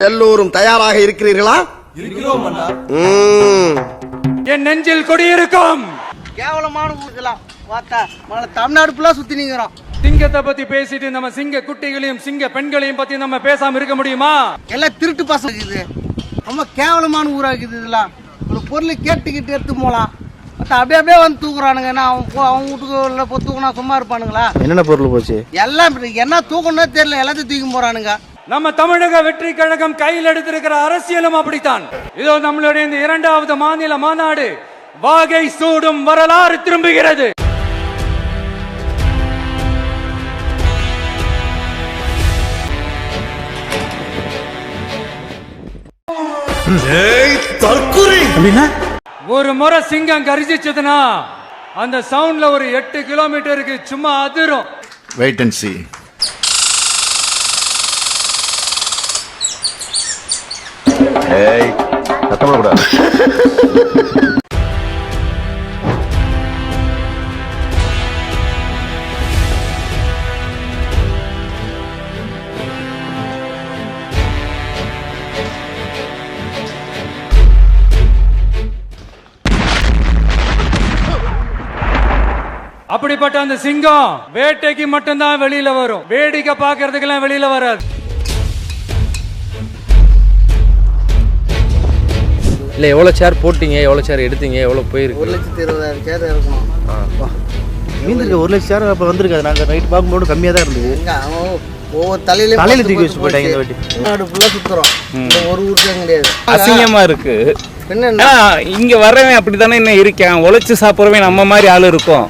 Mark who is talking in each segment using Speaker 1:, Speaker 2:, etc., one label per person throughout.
Speaker 1: எல்லோரும் தயாராக இருக்கிறீர்களா?
Speaker 2: இருக்கிறோம் அண்ணா.
Speaker 3: என் நெஞ்சில் கொடியிருக்கும்
Speaker 4: கேவலமான ஊருக்கலாம் பார்த்தா தமிழ்நாடு ஃபுல்லா சுத்தி நிக்கிறோம்.
Speaker 3: சிங்கத்தை பத்தி பேசிட்டு நம்ம சிங்க குட்டிகளையும் சிங்க பெண்களையும் பத்தி நம்ம பேசாம இருக்க முடியுமா?
Speaker 4: எல்லாம் திருட்டு பசங்க இது. ரொம்ப கேவலமான ஊரா இருக்குது. இதெல்லாம் ஒரு பொருள் கேட்டுக்கிட்டு எடுத்து போலாம். அப்படியே வந்து தூக்குறானுங்க. அவங்க வீட்டுக்கு தூக்குனா சும்மா இருப்பானுங்களா?
Speaker 5: என்னென்ன பொருள் போச்சு?
Speaker 4: எல்லாம் என்ன தூக்கணும்னு தெரியல, எல்லாத்தையும் தூக்கி போறானுங்க.
Speaker 3: நம்ம தமிழக வெற்றி கழகம் கையில் எடுத்திருக்கிற அரசியலும் அப்படித்தான். இதோ நம்மளுடைய இந்த 2வது மாநில மாநாடு வாகை சூடும் வரலாறு திரும்புகிறது. ஒரு முறை சிங்கம் கரிசிச்சதுன்னா அந்த சவுண்ட்ல ஒரு 8 கிலோமீட்டருக்கு சும்மா அதிரும்.
Speaker 6: Wait and see. ஏய் சத்தம் போடக்கூடாது.
Speaker 3: அப்படிப்பட்ட அந்த சிங்கம் வேட்டைக்கு மட்டும்தான் வெளியில வரும், வேடிக்கை பாக்குறதுக்கெல்லாம் வெளியில வராது.
Speaker 5: இல்லை எவ்வளோ சேர் போட்டீங்க, எவ்வளோ சேர் எடுத்தீங்க, எவ்வளோ போயிருக்கு?
Speaker 4: 1,20,000 சேர் இருக்கணும்.
Speaker 5: மீந்திருக்கு 1 லட்சம் சேர் அப்போ வந்திருக்காது. நாங்கள் நைட் பார்க்கும்போது கம்மியாக தான் இருந்தது.
Speaker 4: ஒவ்வொரு தலையில
Speaker 5: தூக்கி வச்சு போயிட்டாங்க இந்த வாட்டி.
Speaker 4: தமிழ்நாடு ஃபுல்லா சுத்துறோம். ஒரு ஊருக்கு கிடையாது.
Speaker 7: அசிங்கமா இருக்கு.
Speaker 4: என்ன
Speaker 7: இங்க வர்றவன் அப்படித்தானே என்ன இருக்கேன், உழைச்சு சாப்பிடுறவன் நம்ம மாதிரி ஆளு இருக்கும்.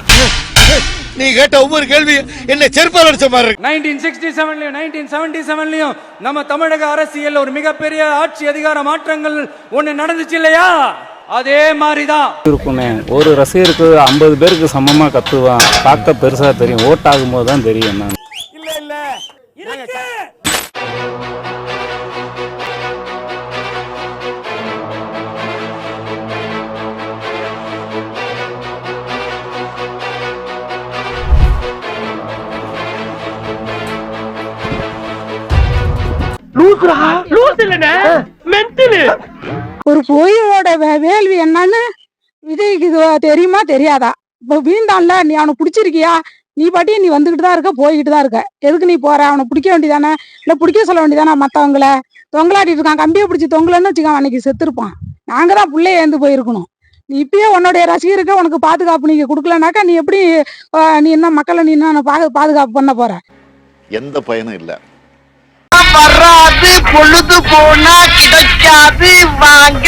Speaker 1: நீ கேட்ட ஒவ்வொரு கேள்வி என்ன செருப்பால் அடிச்ச மாதிரி இருக்கு.
Speaker 3: 1967லயும் 1977லயும் நம்ம தமிழக அரசியல் ஒரு மிகப்பெரிய ஆட்சி அதிகார மாற்றங்கள் ஒண்ணு நடந்துச்சு இல்லையா? அதே மாதிரிதான்
Speaker 7: இருக்குமே. ஒரு ரசிகருக்கு 50 பேருக்கு சமமா கத்துவான். பார்க்க பெருசா தெரியும், ஓட் ஆகும் போது தான் தெரியும். நான்
Speaker 8: ஒரு பொய்யோட வேள்வி என்னன்னு விஜய்க்கு தெரியுமா தெரியாதா? இப்போ வீண்டான்ல நீ அவனை பிடிச்சிருக்கியா? நீ பாட்டியே நீ வந்துகிட்டு தான் இருக்க, போய்கிட்டு தான் இருக்க. எதுக்கு நீ போற? அவனை பிடிக்க வேண்டியதானே, இல்லை பிடிக்க சொல்ல வேண்டியதானே? மற்றவங்கள தொங்கலாட்டிட்டு இருக்கான். கம்பியை பிடிச்சி தொங்கலன்னு வச்சுக்கான், அன்னைக்கு செத்துருப்பான். நாங்க தான் பிள்ளைய ஏந்து போயிருக்கணும். நீ இப்பயே உன்னுடைய ரசிகருக்கு உனக்கு பாதுகாப்பு நீங்க கொடுக்கலனாக்கா நீ எப்படி நீ என்ன மக்களை நீ என்ன பாதுகாப்பு பண்ண போற?
Speaker 6: எந்த பயனும் இல்லை.
Speaker 4: வராது, பொழுது போனா கிடைக்காது. வாங்க